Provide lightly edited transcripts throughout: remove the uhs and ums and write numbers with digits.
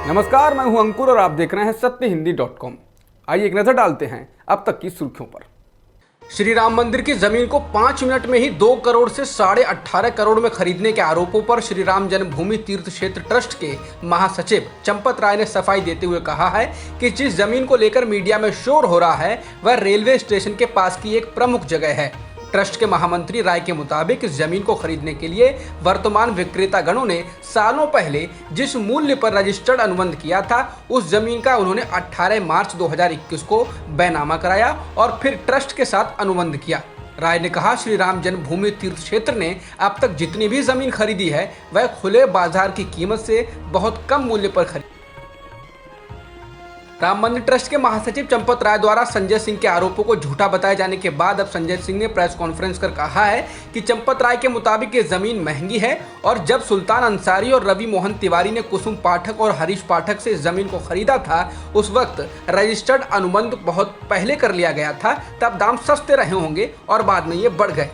नमस्कार, मैं हूं अंकुर और आप देख रहे हैं सत्यहिंदी.com। आइए एक नजर डालते हैं अब तक की सुर्खियों पर। श्री राम मंदिर की जमीन को 5 मिनट में ही 2 करोड़ से 18.5 करोड़ में खरीदने के आरोपों पर श्री राम जन्मभूमि तीर्थ क्षेत्र ट्रस्ट के महासचिव चंपत राय ने सफाई देते हुए कहा है कि जिस जमीन को लेकर मीडिया में शोर हो रहा है वह रेलवे स्टेशन के पास की एक प्रमुख जगह है। ट्रस्ट के महामंत्री राय के मुताबिक इस जमीन को खरीदने के लिए वर्तमान विक्रेता गणों ने सालों पहले जिस मूल्य पर रजिस्टर्ड अनुबंध किया था उस जमीन का उन्होंने 18 मार्च 2021 को बैनामा कराया और फिर ट्रस्ट के साथ अनुबंध किया। राय ने कहा, श्री राम जन्मभूमि तीर्थ क्षेत्र ने अब तक जितनी भी जमीन खरीदी है वह खुले बाजार की कीमत से बहुत कम मूल्य पर खरीदी। राम मंदिर ट्रस्ट के महासचिव चंपत राय द्वारा संजय सिंह के आरोपों को झूठा बताए जाने के बाद अब संजय सिंह ने प्रेस कॉन्फ्रेंस कर कहा है कि चंपत राय के मुताबिक ये जमीन महंगी है और जब सुल्तान अंसारी और रवि मोहन तिवारी ने कुसुम पाठक और हरीश पाठक से इस जमीन को खरीदा था उस वक्त रजिस्टर्ड अनुबंध बहुत पहले कर लिया गया था, तब दाम सस्ते रहे होंगे और बाद में ये बढ़ गए।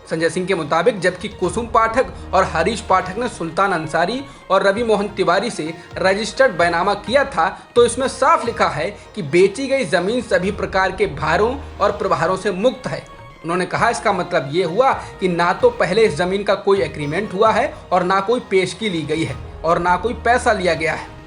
संजय सिंह के मुताबिक जबकि कुसुम पाठक और हरीश पाठक ने सुल्तान अंसारी और रवि मोहन तिवारी से रजिस्टर्ड बैनामा किया था तो इसमें साफ लिखा है कि बेची गई जमीन सभी प्रकार के भारों और प्रभारों से मुक्त है। उन्होंने कहा, इसका मतलब ये हुआ कि ना तो पहले इस जमीन का कोई एग्रीमेंट हुआ है और ना कोई पेशगी ली गई है और ना कोई पैसा लिया गया है।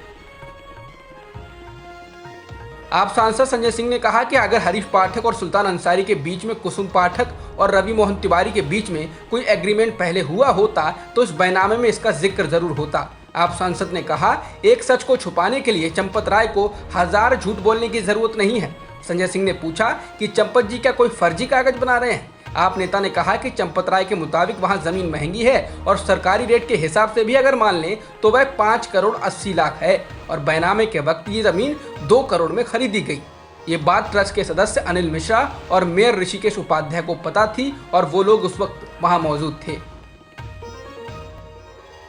आप सांसद संजय सिंह ने कहा कि अगर हरीश पाठक और सुल्तान अंसारी के बीच में कुसुम पाठक और रवि मोहन तिवारी के बीच में कोई एग्रीमेंट पहले हुआ होता तो इस बैनामे में इसका जिक्र जरूर होता। आप सांसद ने कहा, एक सच को छुपाने के लिए चंपत राय को 1000 झूठ बोलने की जरूरत नहीं है। संजय सिंह ने पूछा कि चंपत जी क्या कोई फर्जी कागज बना रहे हैं। आप नेता ने कहा कि चंपत राय के मुताबिक वहां जमीन महंगी है और सरकारी रेट के हिसाब से भी अगर मान लें तो वह 5 करोड़ 80 लाख है और बैनामे के वक्त ये जमीन 2 करोड़ में खरीदी गई। ये बात ट्रस्ट के सदस्य अनिल मिश्रा और मेयर ऋषिकेश उपाध्याय को पता थी और वो लोग उस वक्त वहां मौजूद थे।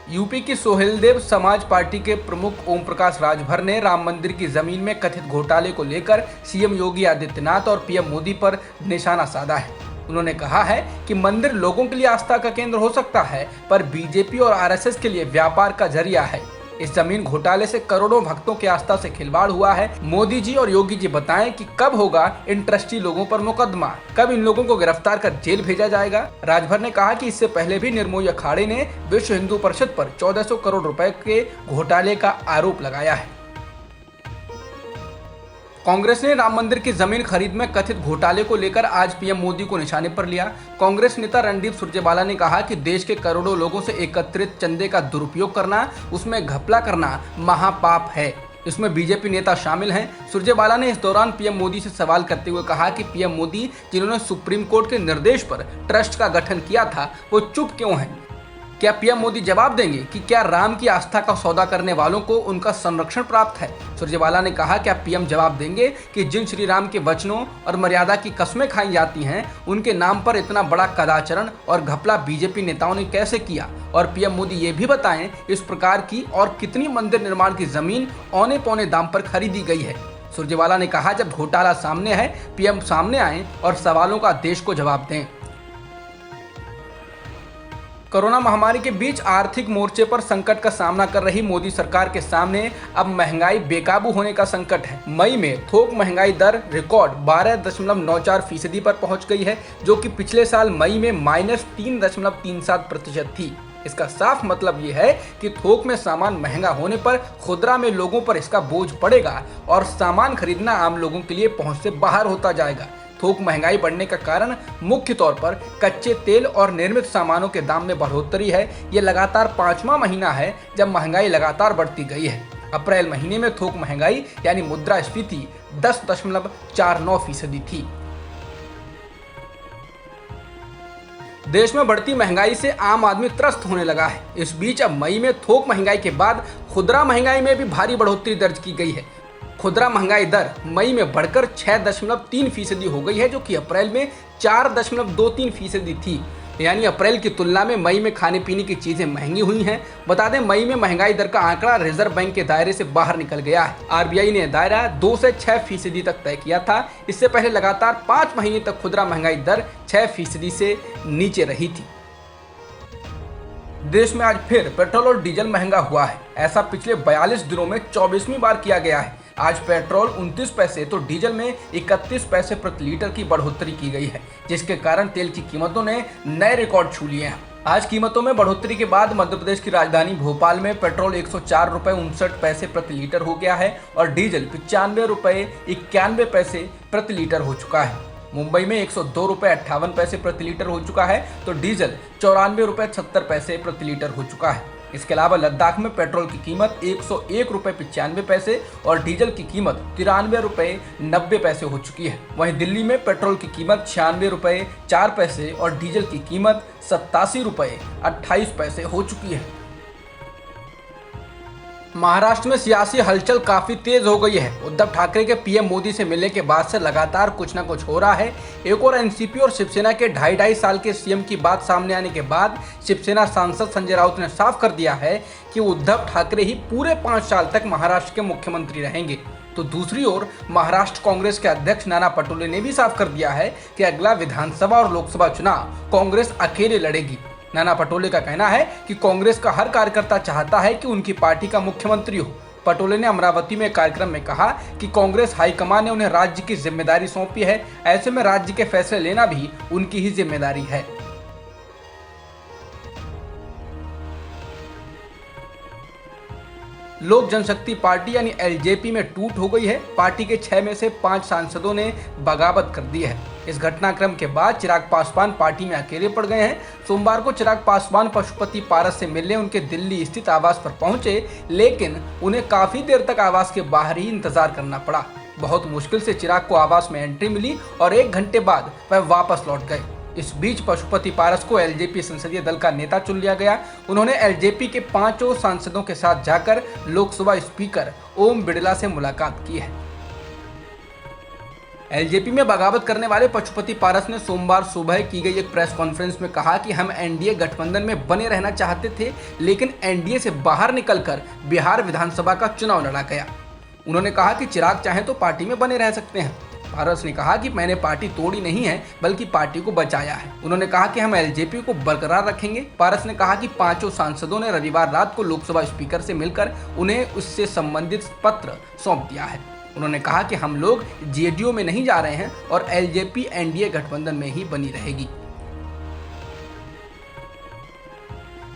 यूपी की सोहेलदेव समाज पार्टी के प्रमुख ओम प्रकाश राजभर ने राम मंदिर की जमीन में कथित घोटाले को लेकर सीएम योगी आदित्यनाथ और पीएम मोदी पर निशाना साधा है। उन्होंने कहा है कि मंदिर लोगों के लिए आस्था का केंद्र हो सकता है पर बीजेपी और आरएसएस के लिए व्यापार का जरिया है। इस जमीन घोटाले से करोड़ों भक्तों की आस्था से खिलवाड़ हुआ है। मोदी जी और योगी जी बताएं कि कब होगा इन ट्रस्टी लोगों पर मुकदमा, कब इन लोगों को गिरफ्तार कर जेल भेजा जाएगा। राजभर ने कहा कि इससे पहले भी निर्मोही अखाड़े ने विश्व हिंदू परिषद पर 1400 करोड़ रुपए के घोटाले का आरोप लगाया है। कांग्रेस ने राम मंदिर की जमीन खरीद में कथित घोटाले को लेकर आज पीएम मोदी को निशाने पर लिया। कांग्रेस नेता रणदीप सुरजेवाला ने कहा कि देश के करोड़ों लोगों से एकत्रित चंदे का दुरुपयोग करना, उसमें घपला करना महापाप है। इसमें बीजेपी नेता शामिल हैं। सुरजेवाला ने इस दौरान पीएम मोदी से सवाल करते हुए कहा कि पीएम मोदी जिन्होंने सुप्रीम कोर्ट के निर्देश पर ट्रस्ट का गठन किया था वो चुप क्यों हैं? क्या पीएम मोदी जवाब देंगे कि क्या राम की आस्था का सौदा करने वालों को उनका संरक्षण प्राप्त है? सुरजेवाला ने कहा, क्या पीएम जवाब देंगे कि जिन श्री राम के वचनों और मर्यादा की कस्में खाई जाती हैं उनके नाम पर इतना बड़ा कदाचरण और घपला बीजेपी नेताओं ने कैसे किया? और पीएम मोदी ये भी बताएं इस प्रकार की और कितनी मंदिर निर्माण की जमीन औने पौने दाम पर खरीदी गई है। सुरजेवाला ने कहा, जब घोटाला सामने है पीएम सामने आए और सवालों का देश को जवाब दें। कोरोना महामारी के बीच आर्थिक मोर्चे पर संकट का सामना कर रही मोदी सरकार के सामने अब महंगाई बेकाबू होने का संकट है। मई में थोक महंगाई दर रिकॉर्ड 12.94% पर पहुंच गई है, जो कि पिछले साल मई में -3.37% थी। इसका साफ मतलब ये है कि थोक में सामान महंगा होने पर खुदरा में लोगों पर इसका बोझ पड़ेगा और सामान खरीदना आम लोगों के लिए पहुंच से बाहर होता जाएगा। थोक महंगाई बढ़ने का कारण मुख्य तौर पर कच्चे तेल और निर्मित सामानों के दाम में बढ़ोतरी है। ये लगातार 5वां महीना है जब महंगाई लगातार बढ़ती गई है। अप्रैल महीने में थोक महंगाई यानी मुद्रास्फीति 10.49% थी। देश में बढ़ती महंगाई से आम आदमी त्रस्त होने लगा है। इस बीच अब मई में थोक महंगाई के बाद खुदरा महंगाई में भी भारी बढ़ोतरी दर्ज की गई है। खुदरा महंगाई दर मई में बढ़कर 6.3% हो गई है, जो कि अप्रैल में 4.23% थी। यानी अप्रैल की तुलना में मई में खाने पीने की चीजें महंगी हुई हैं। बता दें, मई में महंगाई दर का आंकड़ा रिजर्व बैंक के दायरे से बाहर निकल गया है। आरबीआई ने दायरा 2 से 6% तक तय किया था। इससे पहले लगातार 5 महीने तक खुदरा महंगाई दर 6% से नीचे रही थी। देश में आज फिर पेट्रोल और डीजल महंगा हुआ है। ऐसा पिछले 42 दिनों में 24वीं बार किया गया है। आज पेट्रोल 29 पैसे तो डीजल में 31 पैसे प्रति लीटर की बढ़ोतरी की गई है, जिसके कारण तेल की कीमतों ने नए रिकॉर्ड छू लिए हैं। आज कीमतों में बढ़ोतरी के बाद मध्य प्रदेश की राजधानी भोपाल में पेट्रोल 104 रुपये 59 पैसे प्रति लीटर हो गया है और डीजल 95 रुपये 91 पैसे प्रति लीटर हो चुका है। मुंबई में 102 रुपये 58 पैसे प्रति लीटर हो चुका है तो डीजल 94 रुपये 76 पैसे प्रति लीटर हो चुका है। इसके अलावा लद्दाख में पेट्रोल की कीमत 101 रुपये 95 पैसे और डीजल की कीमत 93 रुपये 90 पैसे हो चुकी है। वहीं दिल्ली में पेट्रोल की कीमत 96 रुपये 4 पैसे और डीजल की कीमत 87 रुपये 28 पैसे हो चुकी है। महाराष्ट्र में सियासी हलचल काफी तेज हो गई है। उद्धव ठाकरे के पीएम मोदी से मिलने के बाद से लगातार कुछ न कुछ हो रहा है। एक और एनसीपी और शिवसेना के 2.5 साल के सीएम की बात सामने आने के बाद शिवसेना सांसद संजय राउत ने साफ कर दिया है कि उद्धव ठाकरे ही पूरे 5 साल तक महाराष्ट्र के मुख्यमंत्री रहेंगे। तो दूसरी ओर महाराष्ट्र कांग्रेस के अध्यक्ष नाना पटोले ने भी साफ कर दिया है कि अगला विधानसभा और लोकसभा चुनाव कांग्रेस अकेले लड़ेगी। नाना पटोले का कहना है कि कांग्रेस का हर कार्यकर्ता चाहता है कि उनकी पार्टी का मुख्यमंत्री हो। पटोले ने अमरावती में एक कार्यक्रम में कहा कि कांग्रेस हाईकमान ने उन्हें राज्य की जिम्मेदारी सौंपी है, ऐसे में राज्य के फैसले लेना भी उनकी ही जिम्मेदारी है। लोक जनशक्ति पार्टी यानी एलजेपी में टूट हो गई है। पार्टी के 6 में से 5 सांसदों ने बगावत कर दी है। इस घटनाक्रम के बाद चिराग पासवान पार्टी में अकेले पड़ गए हैं। सोमवार को चिराग पासवान पशुपति पारस से मिलने उनके दिल्ली स्थित आवास पर पहुंचे, लेकिन उन्हें काफी देर तक आवास के बाहर ही इंतजार करना पड़ा। बहुत मुश्किल से चिराग को आवास में एंट्री मिली और 1 घंटे बाद वह वापस लौट गए। इस बीच पशुपति पारस को एलजेपी संसदीय दल का नेता चुन लिया गया। उन्होंने एलजेपी के 5 सांसदों के साथ जाकर लोकसभा स्पीकर ओम बिड़ला से मुलाकात की है। एलजेपी में बगावत करने वाले पशुपति पारस ने सोमवार सुबह की गई एक प्रेस कॉन्फ्रेंस में कहा कि हम एनडीए गठबंधन में बने रहना चाहते थे, लेकिन एनडीए से बाहर निकलकर बिहार विधानसभा का चुनाव लड़ा गया। उन्होंने कहा कि चिराग चाहे तो पार्टी में बने रह सकते हैं। पारस ने कहा कि मैंने पार्टी तोड़ी नहीं है, बल्कि पार्टी को बचाया है। उन्होंने कहा कि हम एलजेपी को बरकरार रखेंगे। पारस ने कहा कि 5 सांसदों ने रविवार रात को लोकसभा स्पीकर से मिलकर उन्हें उससे संबंधित पत्र सौंप दिया है। उन्होंने कहा कि हम लोग जेडीयू में नहीं जा रहे हैं और एलजेपी एनडीए गठबंधन में ही बनी रहेगी।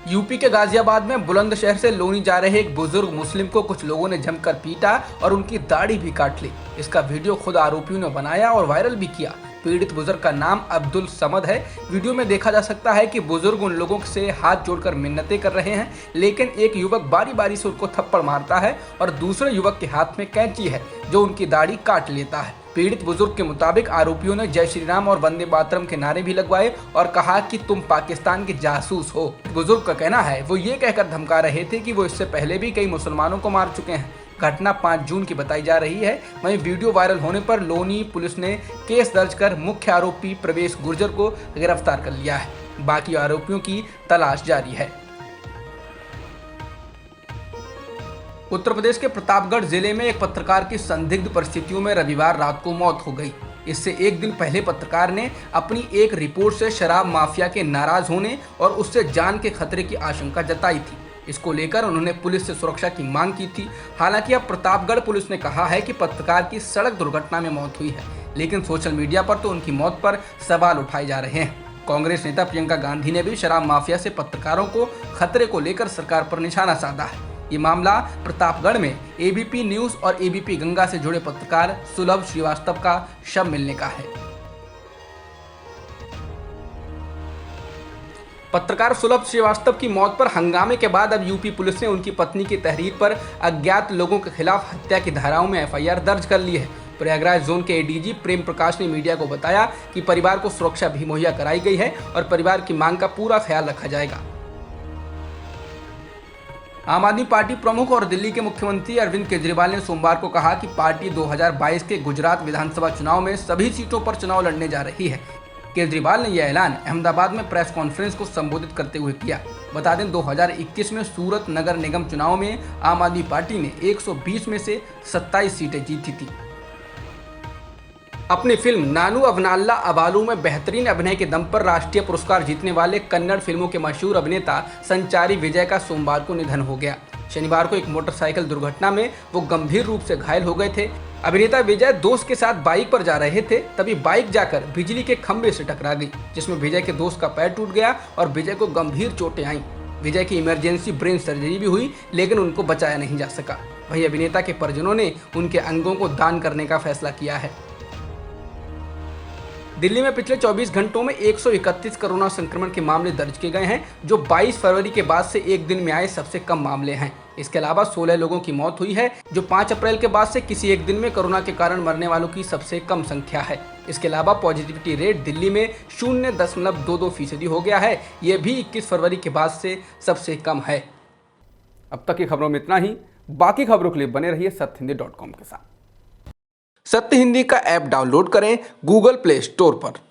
यूपी के गाजियाबाद में बुलंदशहर से लोनी जा रहे एक बुजुर्ग मुस्लिम को कुछ लोगों ने जमकर पीटा और उनकी दाढ़ी भी काट ली। इसका वीडियो खुद आरोपियों ने बनाया और वायरल भी किया। पीड़ित बुजुर्ग का नाम अब्दुल समद है। वीडियो में देखा जा सकता है कि बुजुर्ग उन लोगों से हाथ जोड़कर मिन्नतें कर रहे हैं, लेकिन एक युवक बारी बारी से उनको थप्पड़ मारता है और दूसरे युवक के हाथ में कैंची है जो उनकी दाढ़ी काट लेता है। पीड़ित बुजुर्ग के मुताबिक आरोपियों ने जय श्री राम और वंदे मातरम के नारे भी लगवाए और कहा कि तुम पाकिस्तान के जासूस हो। बुजुर्ग का कहना है वो ये कहकर धमका रहे थे कि वो इससे पहले भी कई मुसलमानों को मार चुके हैं। घटना 5 जून की बताई जा रही है। वहीं वीडियो वायरल होने पर लोनी पुलिस ने केस दर्ज कर मुख्य आरोपी प्रवेश गुर्जर को गिरफ्तार कर लिया है। बाकी आरोपियों की तलाश जारी है। उत्तर प्रदेश के प्रतापगढ़ जिले में एक पत्रकार की संदिग्ध परिस्थितियों में रविवार रात को मौत हो गई। इससे एक दिन पहले पत्रकार ने अपनी एक रिपोर्ट से शराब माफिया के नाराज होने और उससे जान के खतरे की आशंका जताई थी। इसको लेकर उन्होंने पुलिस से सुरक्षा की मांग की थी। हालांकि अब प्रतापगढ़ पुलिस ने कहा है कि पत्रकार की सड़क दुर्घटना में मौत हुई है, लेकिन सोशल मीडिया पर तो उनकी मौत पर सवाल उठाए जा रहे हैं। कांग्रेस नेता प्रियंका गांधी ने भी शराब माफिया से पत्रकारों को खतरे को लेकर सरकार पर निशाना साधा है। ये मामला प्रतापगढ़ में एबीपी न्यूज और एबीपी गंगा से जुड़े पत्रकार सुलभ श्रीवास्तव का शव मिलने का है। पत्रकार सुलभ श्रीवास्तव की मौत पर हंगामे के बाद अब यूपी पुलिस ने उनकी पत्नी की तहरीर पर अज्ञात लोगों के खिलाफ हत्या की धाराओं में एफआईआर दर्ज कर ली है। प्रयागराज जोन के एडीजी प्रेम प्रकाश ने मीडिया को बताया कि परिवार को सुरक्षा भी मुहैया कराई गई है और परिवार की मांग का पूरा ख्याल रखा जाएगा। आम आदमी पार्टी प्रमुख और दिल्ली के मुख्यमंत्री अरविंद केजरीवाल ने सोमवार को कहा कि पार्टी 2022 के गुजरात विधानसभा चुनाव में सभी सीटों पर चुनाव लड़ने जा रही है। केजरीवाल ने यह ऐलान अहमदाबाद में प्रेस कॉन्फ्रेंस को संबोधित करते हुए किया। बता दें 2021 में सूरत नगर निगम चुनाव में आम आदमी पार्टी ने 120 में से 27 सीटें जीती थी। अपनी फिल्म नानू अवनाल्ला अबालू में बेहतरीन अभिनय के दम पर राष्ट्रीय पुरस्कार जीतने वाले कन्नड़ फिल्मों के मशहूर अभिनेता संचारी विजय का सोमवार को निधन हो गया। शनिवार को एक मोटरसाइकिल दुर्घटना में वो गंभीर रूप से घायल हो गए थे। अभिनेता विजय दोस्त के साथ बाइक पर जा रहे थे, तभी बाइक जाकर बिजली के खंभे से टकरा गई, जिसमें विजय के दोस्त का पैर टूट गया और विजय को गंभीर चोटें आईं। विजय की इमरजेंसी ब्रेन सर्जरी भी हुई, लेकिन उनको बचाया नहीं जा सका। वहीं अभिनेता के परिजनों ने उनके अंगों को दान करने का फैसला किया है। दिल्ली में पिछले 24 घंटों में 131 कोरोना संक्रमण के मामले दर्ज किए गए हैं, जो 22 फरवरी के बाद से एक दिन में आए सबसे कम मामले हैं। इसके अलावा 16 लोगों की मौत हुई है, जो 5 अप्रैल के बाद से किसी एक दिन में कोरोना के कारण मरने वालों की सबसे कम संख्या है। इसके अलावा पॉजिटिविटी रेट दिल्ली में 0.22% हो गया है। ये भी 21 फरवरी के बाद से सबसे कम है। अब तक की खबरों में इतना ही। बाकी खबरों के लिए बने रहिए सत्यहिंदी.com के साथ। सत्य हिंदी का ऐप डाउनलोड करें गूगल प्ले स्टोर पर।